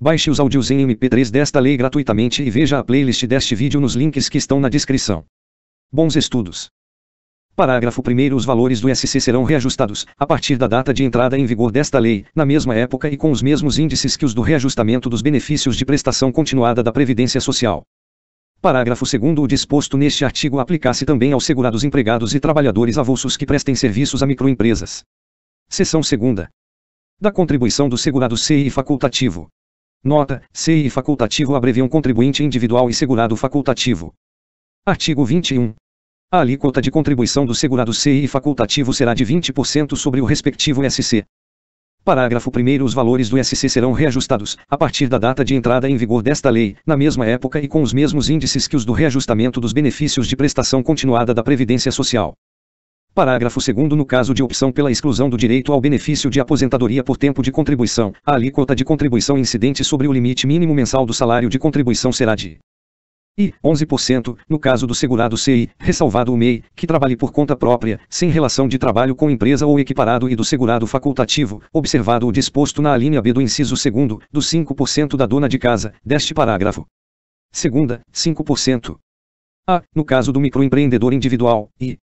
Baixe os áudios em MP3 desta lei gratuitamente e veja a playlist deste vídeo nos links que estão na descrição. Bons estudos. Parágrafo 1º. Os valores do SC serão reajustados, a partir da data de entrada em vigor desta lei, na mesma época e com os mesmos índices que os do reajustamento dos benefícios de prestação continuada da Previdência Social. Parágrafo 2º. O disposto neste artigo aplica-se também aos segurados empregados e trabalhadores avulsos que prestem serviços a microempresas. Seção 2ª. Da contribuição do segurado CI facultativo. Nota: CI facultativo abreviam contribuinte individual e segurado facultativo. Artigo 21. A alíquota de contribuição do segurado CI facultativo será de 20% sobre o respectivo SC. Parágrafo 1º. Os valores do SC serão reajustados, a partir da data de entrada em vigor desta lei, na mesma época e com os mesmos índices que os do reajustamento dos benefícios de prestação continuada da Previdência Social. Parágrafo 2º. No caso de opção pela exclusão do direito ao benefício de aposentadoria por tempo de contribuição, a alíquota de contribuição incidente sobre o limite mínimo mensal do salário de contribuição será de 11%, no caso do segurado CI, ressalvado o MEI, que trabalhe por conta própria, sem relação de trabalho com empresa ou equiparado, e do segurado facultativo, observado o disposto na alínea B do inciso 2º, dos 5% da dona de casa, deste parágrafo. Segunda, 5%. A, no caso do microempreendedor individual, e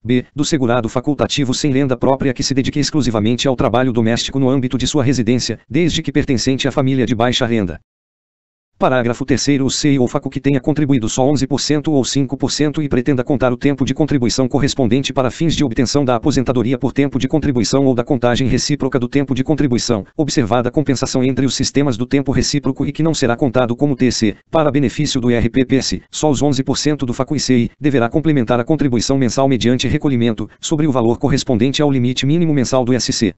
B, do segurado facultativo sem renda própria que se dedique exclusivamente ao trabalho doméstico no âmbito de sua residência, desde que pertencente à família de baixa renda. Parágrafo 3º. O CI ou facu que tenha contribuído só 11% ou 5% e pretenda contar o tempo de contribuição correspondente para fins de obtenção da aposentadoria por tempo de contribuição ou da contagem recíproca do tempo de contribuição, observada a compensação entre os sistemas do tempo recíproco e que não será contado como TC, para benefício do IRPPS, só os 11% do facu e CI, deverá complementar a contribuição mensal mediante recolhimento, sobre o valor correspondente ao limite mínimo mensal do SC.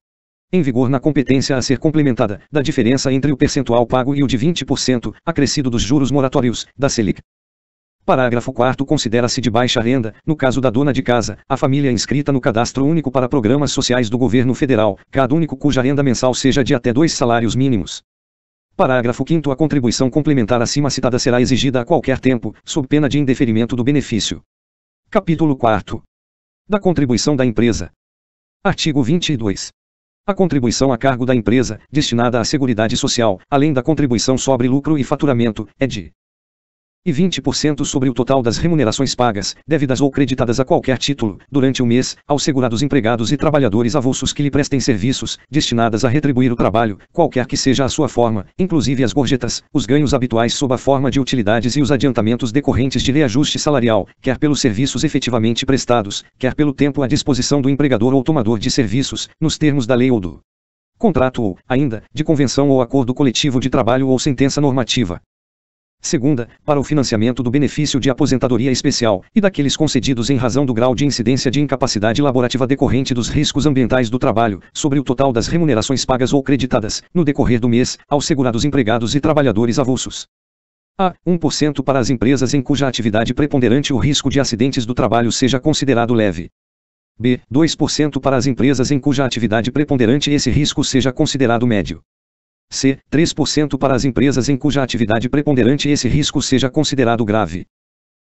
Em vigor na competência a ser complementada, da diferença entre o percentual pago e o de 20%, acrescido dos juros moratórios, da Selic. Parágrafo 4º. Considera-se de baixa renda, no caso da dona de casa, a família inscrita no Cadastro Único para Programas Sociais do Governo Federal, cada único cuja renda mensal seja de até 2 salários mínimos. Parágrafo 5º. A contribuição complementar acima citada será exigida a qualquer tempo, sob pena de indeferimento do benefício. Capítulo 4º. Da contribuição da empresa. Artigo 22. A contribuição a cargo da empresa, destinada à Seguridade Social, além da contribuição sobre lucro e faturamento, é de 20% sobre o total das remunerações pagas, débitas ou creditadas a qualquer título, durante o mês, aos segurados empregados e trabalhadores avulsos que lhe prestem serviços, destinadas a retribuir o trabalho, qualquer que seja a sua forma, inclusive as gorjetas, os ganhos habituais sob a forma de utilidades e os adiantamentos decorrentes de reajuste salarial, quer pelos serviços efetivamente prestados, quer pelo tempo à disposição do empregador ou tomador de serviços, nos termos da lei ou do contrato ou, ainda, de convenção ou acordo coletivo de trabalho ou sentença normativa. Segunda, para o financiamento do benefício de aposentadoria especial, e daqueles concedidos em razão do grau de incidência de incapacidade laborativa decorrente dos riscos ambientais do trabalho, sobre o total das remunerações pagas ou creditadas, no decorrer do mês, aos segurados empregados e trabalhadores avulsos. A. 1% para as empresas em cuja atividade preponderante o risco de acidentes do trabalho seja considerado leve. B. 2% para as empresas em cuja atividade preponderante esse risco seja considerado médio. C. 3% para as empresas em cuja atividade preponderante esse risco seja considerado grave.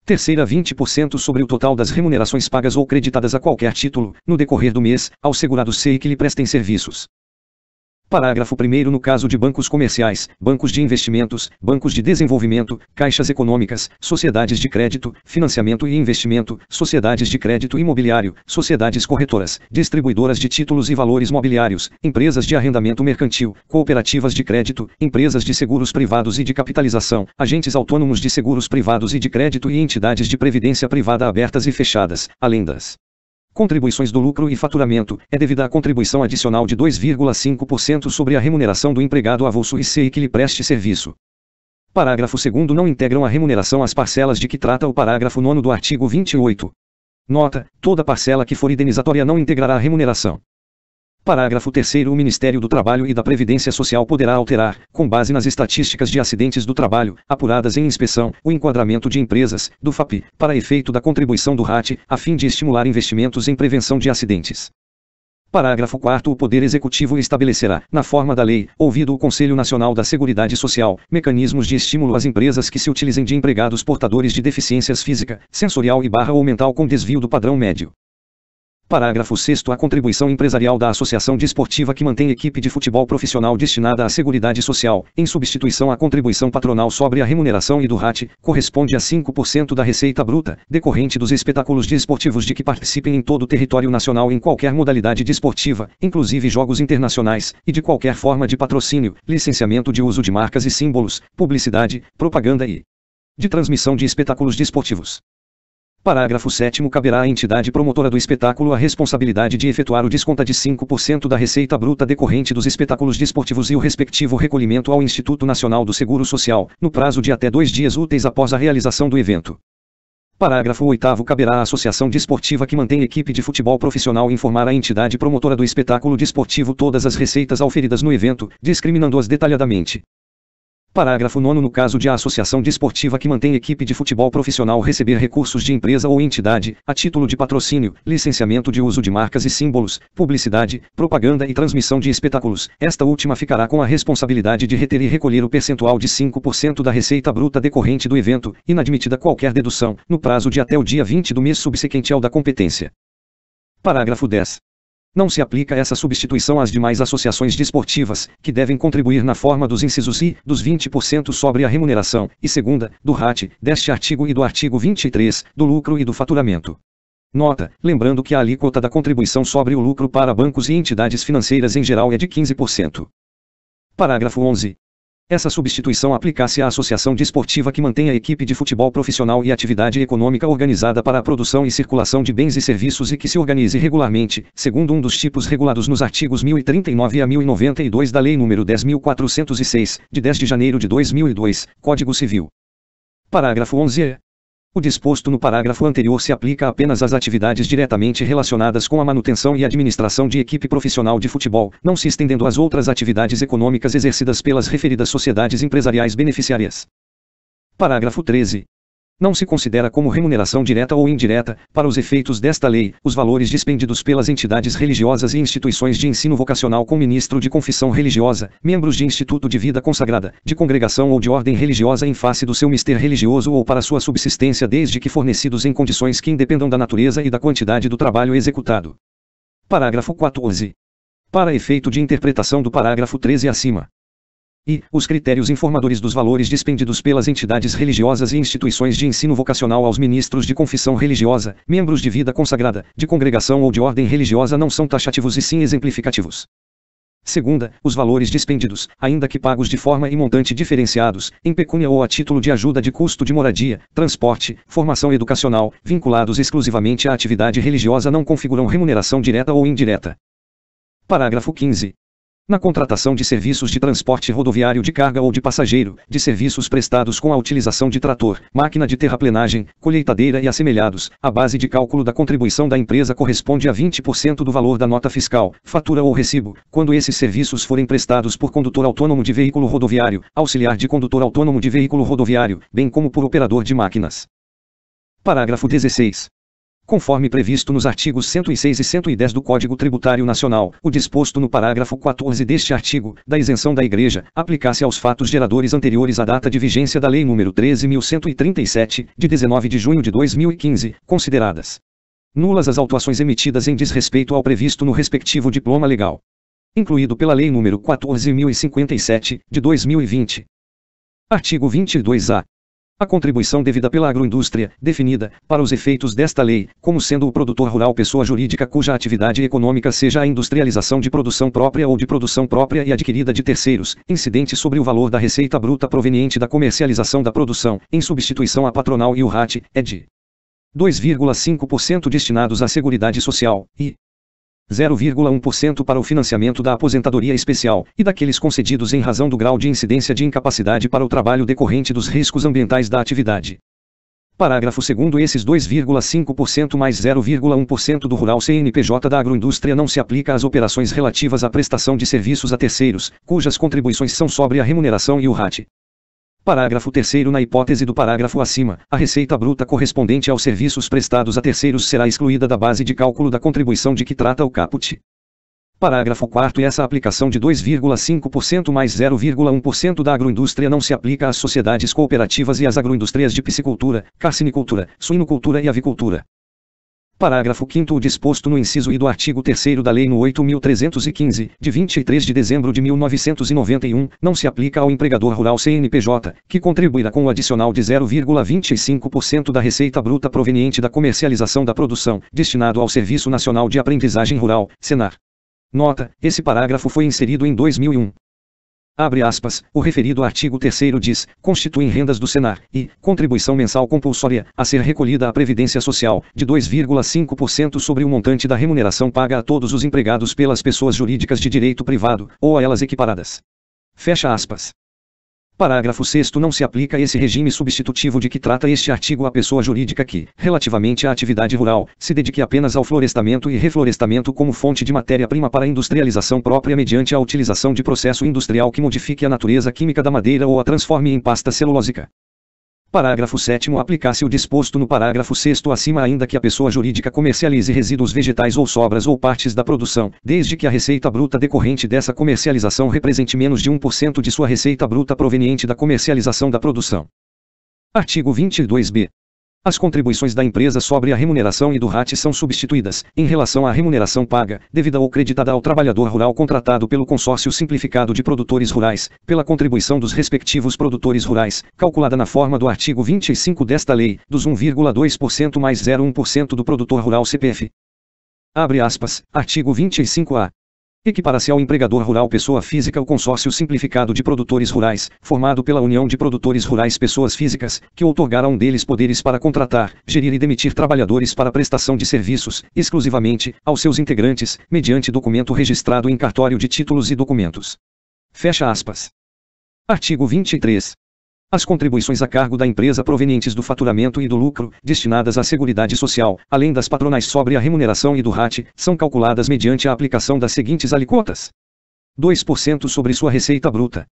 Terceira, 20% sobre o total das remunerações pagas ou creditadas a qualquer título, no decorrer do mês, aos segurados CI que lhe prestem serviços. Parágrafo 1º. No caso de bancos comerciais, bancos de investimentos, bancos de desenvolvimento, caixas econômicas, sociedades de crédito, financiamento e investimento, sociedades de crédito imobiliário, sociedades corretoras, distribuidoras de títulos e valores mobiliários, empresas de arrendamento mercantil, cooperativas de crédito, empresas de seguros privados e de capitalização, agentes autônomos de seguros privados e de crédito e entidades de previdência privada abertas e fechadas, além das contribuições do lucro e faturamento, é devida a contribuição adicional de 2,5% sobre a remuneração do empregado avulso e CI que lhe preste serviço. Parágrafo 2º. Não integram a remuneração as parcelas de que trata o parágrafo 9º do artigo 28. Nota: toda parcela que for indenizatória não integrará a remuneração. Parágrafo 3º. O Ministério do Trabalho e da Previdência Social poderá alterar, com base nas estatísticas de acidentes do trabalho, apuradas em inspeção, o enquadramento de empresas, do FAP, para efeito da contribuição do RAT, a fim de estimular investimentos em prevenção de acidentes. Parágrafo 4º. O Poder Executivo estabelecerá, na forma da lei, ouvido o Conselho Nacional da Seguridade Social, mecanismos de estímulo às empresas que se utilizem de empregados portadores de deficiências física, sensorial e/ou mental com desvio do padrão médio. Parágrafo 6º. A contribuição empresarial da associação desportiva que mantém equipe de futebol profissional destinada à Seguridade Social, em substituição à contribuição patronal sobre a remuneração e do RAT, corresponde a 5% da receita bruta, decorrente dos espetáculos desportivos de que participem em todo o território nacional em qualquer modalidade desportiva, inclusive jogos internacionais, e de qualquer forma de patrocínio, licenciamento de uso de marcas e símbolos, publicidade, propaganda e de transmissão de espetáculos desportivos. Parágrafo 7º. Caberá à entidade promotora do espetáculo a responsabilidade de efetuar o desconto de 5% da receita bruta decorrente dos espetáculos desportivos e o respectivo recolhimento ao Instituto Nacional do Seguro Social, no prazo de até 2 dias úteis após a realização do evento. Parágrafo 8º. Caberá à associação desportiva que mantém equipe de futebol profissional informar a entidade promotora do espetáculo desportivo todas as receitas auferidas no evento, discriminando-as detalhadamente. Parágrafo 9º. No caso de a associação desportiva que mantém equipe de futebol profissional receber recursos de empresa ou entidade, a título de patrocínio, licenciamento de uso de marcas e símbolos, publicidade, propaganda e transmissão de espetáculos, esta última ficará com a responsabilidade de reter e recolher o percentual de 5% da receita bruta decorrente do evento, inadmitida qualquer dedução, no prazo de até o dia 20 do mês subsequente ao da competência. Parágrafo 10. Não se aplica essa substituição às demais associações desportivas, que devem contribuir na forma dos incisos I, dos 20% sobre a remuneração, e segunda, do RAT, deste artigo e do artigo 23, do lucro e do faturamento. Nota, lembrando que a alíquota da contribuição sobre o lucro para bancos e entidades financeiras em geral é de 15%. Parágrafo 11. Essa substituição aplica-se à associação desportiva que mantém a equipe de futebol profissional e atividade econômica organizada para a produção e circulação de bens e serviços e que se organize regularmente, segundo um dos tipos regulados nos artigos 1039 a 1092 da Lei nº 10.406, de 10 de janeiro de 2002, Código Civil. Parágrafo 11. O disposto no parágrafo anterior se aplica apenas às atividades diretamente relacionadas com a manutenção e administração de equipe profissional de futebol, não se estendendo às outras atividades econômicas exercidas pelas referidas sociedades empresariais beneficiárias. Parágrafo 13. Não se considera como remuneração direta ou indireta, para os efeitos desta lei, os valores dispendidos pelas entidades religiosas e instituições de ensino vocacional com ministro de confissão religiosa, membros de instituto de vida consagrada, de congregação ou de ordem religiosa em face do seu mister religioso ou para sua subsistência desde que fornecidos em condições que independam da natureza e da quantidade do trabalho executado. Parágrafo 14. Para efeito de interpretação do parágrafo 13 acima. E, os critérios informadores dos valores dispendidos pelas entidades religiosas e instituições de ensino vocacional aos ministros de confissão religiosa, membros de vida consagrada, de congregação ou de ordem religiosa não são taxativos e sim exemplificativos. Segunda, os valores dispendidos, ainda que pagos de forma e montante diferenciados, em pecúnia ou a título de ajuda de custo de moradia, transporte, formação educacional, vinculados exclusivamente à atividade religiosa não configuram remuneração direta ou indireta. Parágrafo 15. Na contratação de serviços de transporte rodoviário de carga ou de passageiro, de serviços prestados com a utilização de trator, máquina de terraplenagem, colheitadeira e assemelhados, a base de cálculo da contribuição da empresa corresponde a 20% do valor da nota fiscal, fatura ou recibo, quando esses serviços forem prestados por condutor autônomo de veículo rodoviário, auxiliar de condutor autônomo de veículo rodoviário, bem como por operador de máquinas. Parágrafo 16. Conforme previsto nos artigos 106 e 110 do Código Tributário Nacional, o disposto no parágrafo 14 deste artigo, da isenção da Igreja, aplica-se aos fatos geradores anteriores à data de vigência da Lei nº 13.137, de 19 de junho de 2015, consideradas nulas as autuações emitidas em desrespeito ao previsto no respectivo diploma legal, incluído pela Lei nº 14.057, de 2020. Artigo 22-A. A contribuição devida pela agroindústria, definida, para os efeitos desta lei, como sendo o produtor rural pessoa jurídica cuja atividade econômica seja a industrialização de produção própria ou de produção própria e adquirida de terceiros, incidente sobre o valor da receita bruta proveniente da comercialização da produção, em substituição à patronal e o RAT, é de 2,5% destinados à Seguridade Social, e 0,1% para o financiamento da aposentadoria especial, e daqueles concedidos em razão do grau de incidência de incapacidade para o trabalho decorrente dos riscos ambientais da atividade. Parágrafo 2º. Esses 2,5% mais 0,1% do rural CNPJ da agroindústria não se aplica às operações relativas à prestação de serviços a terceiros, cujas contribuições são sobre a remuneração e o RAT. Parágrafo 3º. Na hipótese do parágrafo acima, a receita bruta correspondente aos serviços prestados a terceiros será excluída da base de cálculo da contribuição de que trata o caput. Parágrafo 4º. Essa aplicação de 2,5% mais 0,1% da agroindústria não se aplica às sociedades cooperativas e às agroindústrias de piscicultura, carcinicultura, suinocultura e avicultura. Parágrafo 5º. O disposto no inciso I do artigo 3º da Lei nº 8.315, de 23 de dezembro de 1991, não se aplica ao empregador rural CNPJ, que contribuirá com o adicional de 0,25% da receita bruta proveniente da comercialização da produção, destinado ao Serviço Nacional de Aprendizagem Rural, Senar. Nota: esse parágrafo foi inserido em 2001. Abre aspas, o referido artigo 3º diz, constituem rendas do Senar, e, contribuição mensal compulsória, a ser recolhida à Previdência Social, de 2,5% sobre o montante da remuneração paga a todos os empregados pelas pessoas jurídicas de direito privado, ou a elas equiparadas. Fecha aspas. Parágrafo 6º. Não se aplica esse regime substitutivo de que trata este artigo à pessoa jurídica que, relativamente à atividade rural, se dedique apenas ao florestamento e reflorestamento como fonte de matéria-prima para industrialização própria mediante a utilização de processo industrial que modifique a natureza química da madeira ou a transforme em pasta celulósica. Parágrafo 7º. Aplicar-se o disposto no parágrafo 6º acima ainda que a pessoa jurídica comercialize resíduos vegetais ou sobras ou partes da produção, desde que a receita bruta decorrente dessa comercialização represente menos de 1% de sua receita bruta proveniente da comercialização da produção. Artigo 22b. As contribuições da empresa sobre a remuneração e do RAT são substituídas, em relação à remuneração paga, devida ou creditada ao trabalhador rural contratado pelo Consórcio Simplificado de Produtores Rurais, pela contribuição dos respectivos produtores rurais, calculada na forma do artigo 25 desta lei, dos 1,2% mais 0,1% do produtor rural CPF. Abre aspas, artigo 25A. Equipara-se ao empregador rural pessoa física o consórcio simplificado de produtores rurais, formado pela União de Produtores Rurais Pessoas Físicas, que outorgar a um deles poderes para contratar, gerir e demitir trabalhadores para prestação de serviços, exclusivamente, aos seus integrantes, mediante documento registrado em cartório de títulos e documentos. Fecha aspas. Artigo 23. As contribuições a cargo da empresa provenientes do faturamento e do lucro, destinadas à Seguridade Social, além das patronais sobre a remuneração e do RAT, são calculadas mediante a aplicação das seguintes alíquotas: 2% sobre sua receita bruta,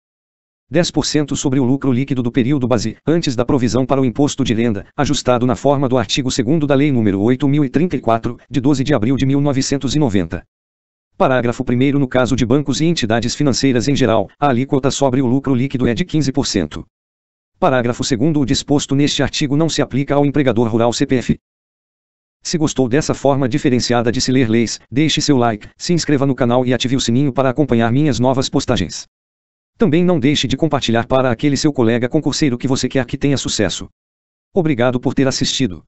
10% sobre o lucro líquido do período base, antes da provisão para o imposto de renda, ajustado na forma do artigo 2º da Lei nº 8.034, de 12 de abril de 1990. Parágrafo 1º. No caso de bancos e entidades financeiras em geral, a alíquota sobre o lucro líquido é de 15%. Parágrafo 2º. O disposto neste artigo não se aplica ao empregador rural CPF. Se gostou dessa forma diferenciada de se ler leis, deixe seu like, se inscreva no canal e ative o sininho para acompanhar minhas novas postagens. Também não deixe de compartilhar para aquele seu colega concurseiro que você quer que tenha sucesso. Obrigado por ter assistido.